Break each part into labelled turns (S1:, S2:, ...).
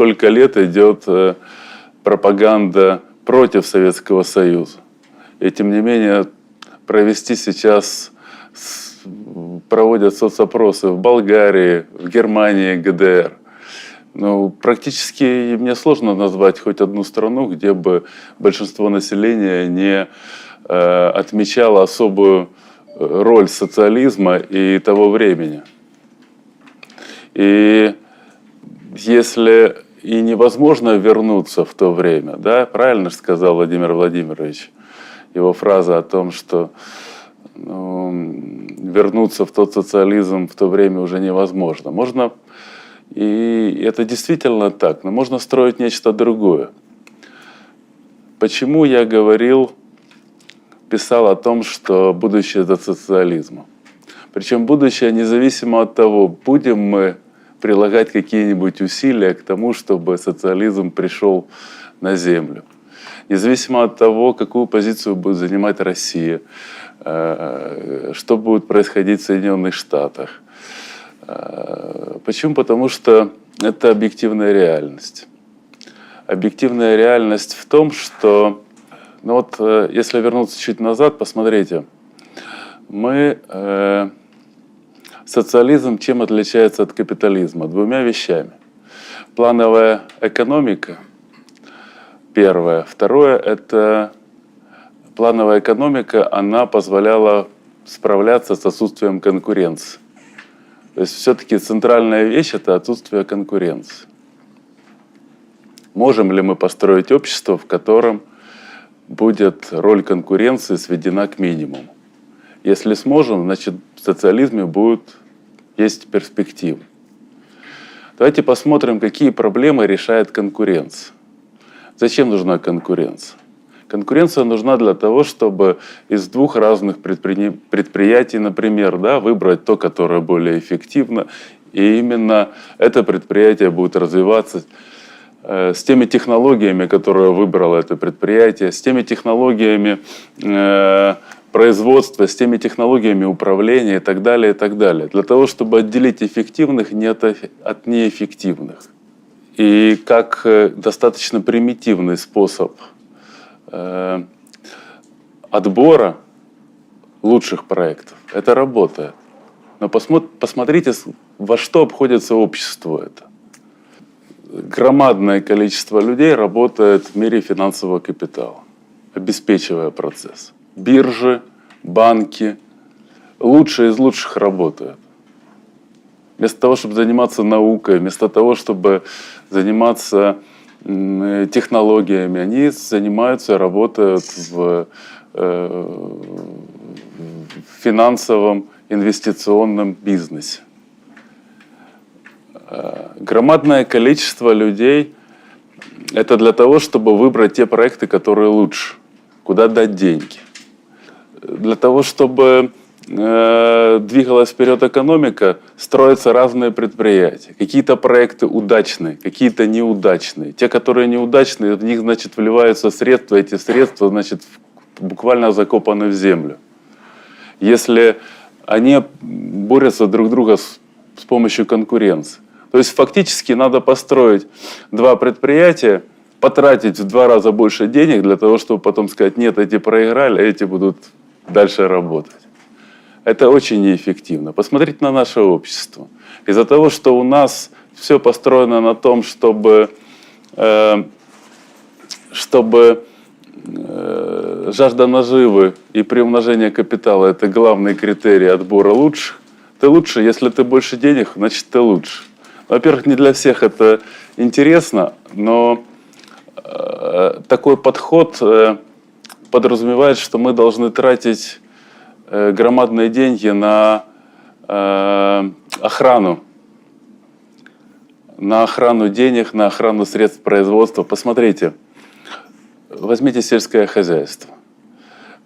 S1: Сколько лет идет пропаганда против Советского Союза. И тем не менее провести сейчас, проводят соцопросы в Болгарии, в Германии, ГДР. Ну, практически мне сложно назвать хоть одну страну, где бы большинство населения не отмечало особую роль социализма и того времени. И если и невозможно вернуться в то время, да, правильно же сказал Владимир Владимирович, его фраза о том, что вернуться в тот социализм в то время уже невозможно. Можно, и это действительно так, но можно строить нечто другое. Почему я писал о том, что будущее за социализмом? Причем будущее независимо от того, будем мы прилагать какие-нибудь усилия к тому, чтобы социализм пришел на землю. Независимо от того, какую позицию будет занимать Россия, что будет происходить в Соединенных Штатах. Почему? Потому что это объективная реальность. Объективная реальность в том, что, ну вот, если вернуться чуть назад, посмотрите, социализм чем отличается от капитализма? Двумя вещами. Плановая экономика, первое. Второе, это плановая экономика, она позволяла справляться с отсутствием конкуренции. То есть все-таки центральная вещь – это отсутствие конкуренции. Можем ли мы построить общество, в котором будет роль конкуренции сведена к минимуму? Если сможем, значит, в социализме есть перспективы. Давайте посмотрим, какие проблемы решает конкуренция. Зачем нужна конкуренция? Конкуренция нужна для того, чтобы из двух разных предприятий, например, да, выбрать то, которое более эффективно, и именно это предприятие будет развиваться с теми технологиями, которые выбрало это предприятие, с теми технологиями производства, с теми технологиями управления и так далее, и так далее. Для того, чтобы отделить эффективных от неэффективных. И как достаточно примитивный способ отбора лучших проектов, это работает. Но посмотрите, во что обходится обществу это. Громадное количество людей работает в мире финансового капитала, обеспечивая процесс. Биржи, банки, лучшие из лучших работают. Вместо того, чтобы заниматься наукой, вместо того, чтобы заниматься технологиями, они занимаются, работают в финансовом инвестиционном бизнесе. Громадное количество людей – это для того, чтобы выбрать те проекты, которые лучше, куда дать деньги. Для того, чтобы двигалась вперед экономика, строятся разные предприятия. Какие-то проекты удачные, какие-то неудачные. Те, которые неудачные, в них, значит, вливаются средства. Эти средства, значит, буквально закопаны в землю. Если они борются друг друга с помощью конкуренции. То есть фактически надо построить два предприятия, потратить в 2 раза больше денег для того, чтобы потом сказать, нет, эти проиграли, а эти будут дальше работать. Это очень неэффективно. Посмотрите на наше общество. Из-за того, что у нас все построено на том, чтобы жажда наживы и приумножение капитала – это главный критерий отбора лучших. Ты лучше, если ты больше денег, значит ты лучше. Во-первых, не для всех это интересно, но такой подход подразумевает, что мы должны тратить громадные деньги на охрану денег, на охрану средств производства. Посмотрите, возьмите сельское хозяйство.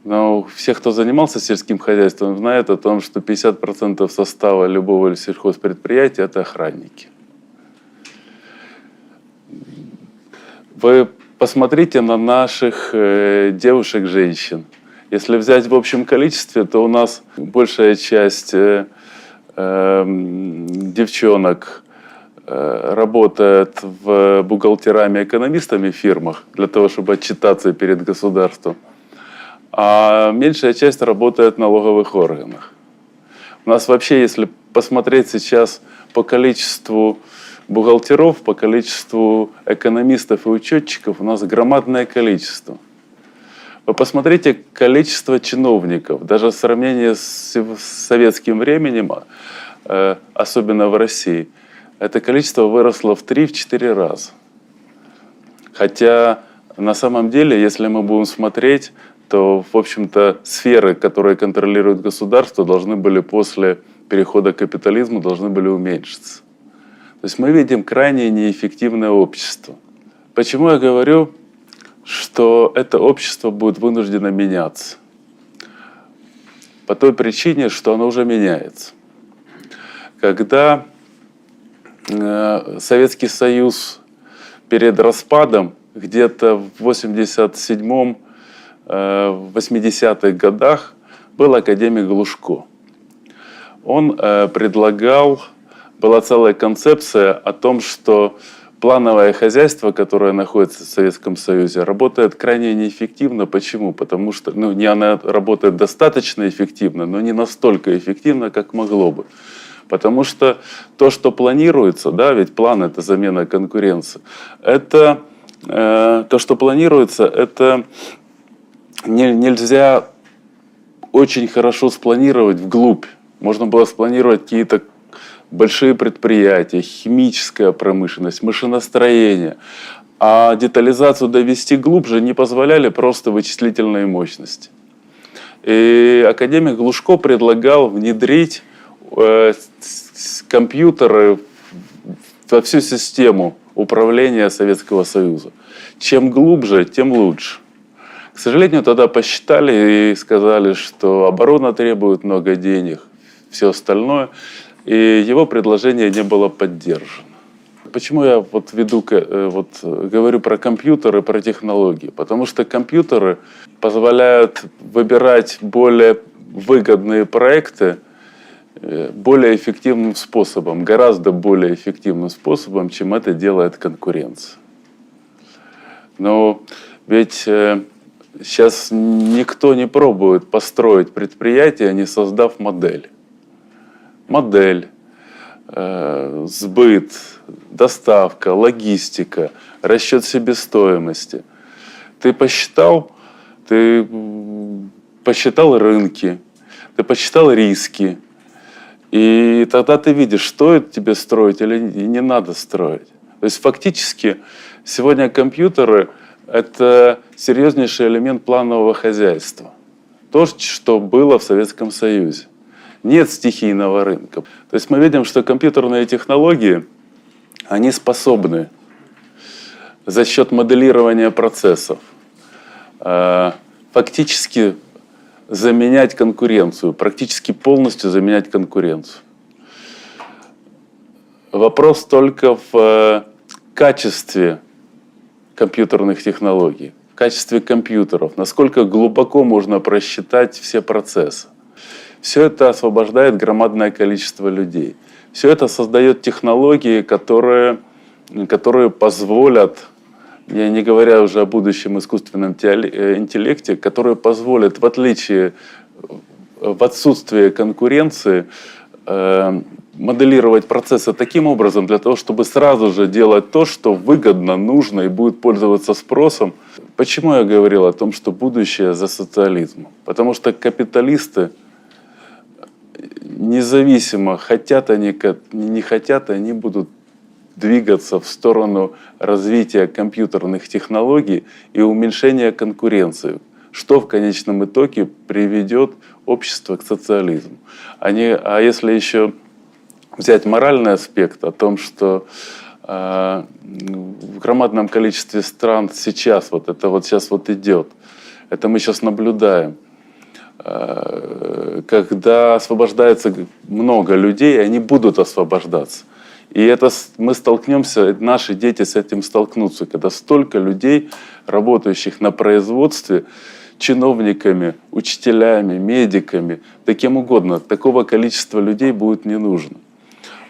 S1: Но все, кто занимался сельским хозяйством, знают о том, что 50% состава любого сельхозпредприятия – это охранники. Вы посмотрите на наших девушек, женщин. Если взять в общем количестве, то у нас большая часть девчонок работает в бухгалтерами, экономистами в фирмах для того, чтобы отчитаться перед государством, а меньшая часть работает в налоговых органах. У нас вообще, если посмотреть сейчас по количеству бухгалтеров, по количеству экономистов и учетчиков, у нас громадное количество. Вы посмотрите количество чиновников, даже в сравнении с советским временем, особенно в России, это количество выросло в 3-4 раза. Хотя на самом деле, если мы будем смотреть, то, в общем-то, сферы, которые контролирует государство, должны были после перехода к капитализму должны были уменьшиться. То есть мы видим крайне неэффективное общество. Почему я говорю, что это общество будет вынуждено меняться? По той причине, что оно уже меняется. Когда Советский Союз перед распадом, где-то в 87-м, 80-х годах, был академик Глушко. Он предлагал, была целая концепция о том, что плановое хозяйство, которое находится в Советском Союзе, работает крайне неэффективно. Почему? Потому что не она работает достаточно эффективно, но не настолько эффективно, как могло бы. Потому что то, что планируется, да, ведь план – это замена конкуренции, это то, что планируется, это нельзя очень хорошо спланировать вглубь. Можно было спланировать какие-то большие предприятия, химическая промышленность, машиностроение. А детализацию довести глубже не позволяли просто вычислительные мощности. И академик Глушко предлагал внедрить компьютеры во всю систему управления Советского Союза. Чем глубже, тем лучше. К сожалению, тогда посчитали и сказали, что оборона требует много денег, все остальное, и его предложение не было поддержано. Почему я говорю про компьютеры, про технологии? Потому что компьютеры позволяют выбирать более выгодные проекты более эффективным способом, гораздо более эффективным способом, чем это делает конкуренция. Но ведь сейчас никто не пробует построить предприятие, не создав модель. Модель, сбыт, доставка, логистика, расчет себестоимости. Ты посчитал рынки, ты посчитал риски. И тогда ты видишь, стоит тебе строить или не надо строить. То есть фактически сегодня компьютеры – это серьезнейший элемент планового хозяйства. То, что было в Советском Союзе. Нет стихийного рынка. То есть мы видим, что компьютерные технологии, они способны за счет моделирования процессов фактически заменять конкуренцию, практически полностью заменять конкуренцию. Вопрос только в качестве компьютерных технологий, в качестве компьютеров, насколько глубоко можно просчитать все процессы. Все это освобождает громадное количество людей. Все это создает технологии, которые позволят, я не говоря уже о будущем искусственном интеллекте, которые позволят, в отсутствие конкуренции, моделировать процессы таким образом, для того, чтобы сразу же делать то, что выгодно, нужно и будет пользоваться спросом. Почему я говорил о том, что будущее за социализмом? Потому что капиталисты, независимо, хотят они, не хотят, они будут двигаться в сторону развития компьютерных технологий и уменьшения конкуренции, что в конечном итоге приведет общество к социализму. А если еще взять моральный аспект о том, что в громадном количестве стран сейчас идет, это мы сейчас наблюдаем, когда освобождается много людей, они будут освобождаться. И это мы столкнемся, наши дети с этим столкнутся, когда столько людей, работающих на производстве, чиновниками, учителями, медиками, да кем угодно, такого количества людей будет не нужно.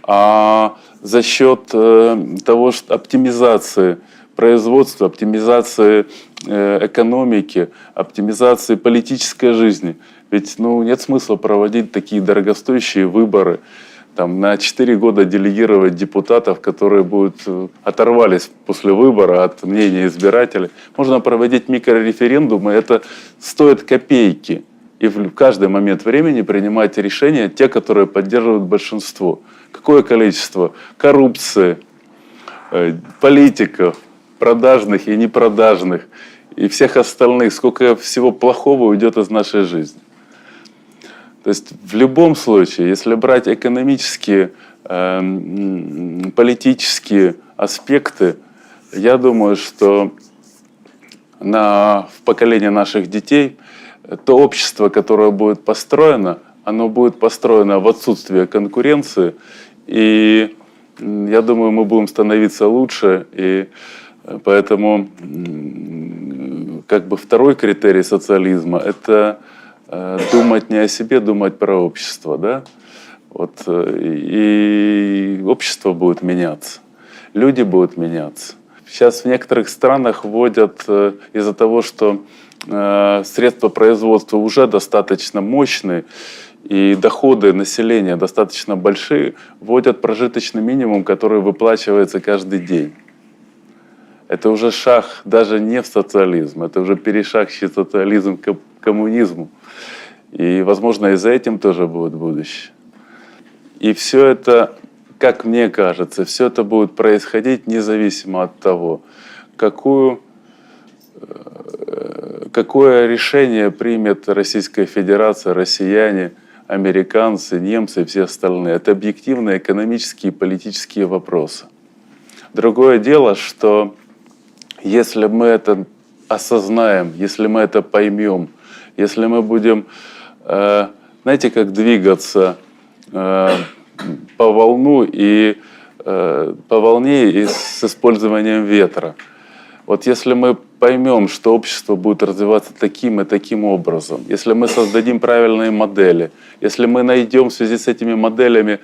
S1: а за счет того, что оптимизации производства, оптимизации экономики, оптимизации политической жизни. Ведь нет смысла проводить такие дорогостоящие выборы, там, на 4 года делегировать депутатов, которые оторвались после выбора от мнения избирателей. Можно проводить микрореферендумы, это стоит копейки. И в каждый момент времени принимать решения, те, которые поддерживают большинство. Какое количество коррупции, политиков, продажных и непродажных, и всех остальных, сколько всего плохого уйдет из нашей жизни. То есть в любом случае, если брать экономические, политические аспекты, я думаю, что в поколении наших детей то общество, которое будет построено, оно будет построено в отсутствии конкуренции, и я думаю, мы будем становиться лучше, и поэтому второй критерий социализма – это думать не о себе, думать про общество, да? И общество будет меняться, люди будут меняться. Сейчас в некоторых странах вводят из-за того, что средства производства уже достаточно мощные и доходы населения достаточно большие, вводят прожиточный минимум, который выплачивается каждый день. Это уже шаг даже не в социализм, это уже перешагчий социализм к коммунизму. И, возможно, и за этим тоже будет будущее. И все это, как мне кажется, все это будет происходить независимо от того, какое решение примет Российская Федерация, россияне, американцы, немцы и все остальные. Это объективные экономические и политические вопросы. Другое дело, что если мы это осознаем, если мы это поймем, если мы будем, знаете, как двигаться по волне и с использованием ветра. Если мы поймем, что общество будет развиваться таким и таким образом, если мы создадим правильные модели, если мы найдем в связи с этими моделями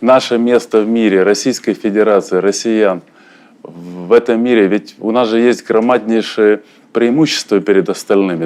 S1: наше место в мире, Российской Федерации, россиян в этом мире, ведь у нас же есть громаднейшее преимущество перед остальными.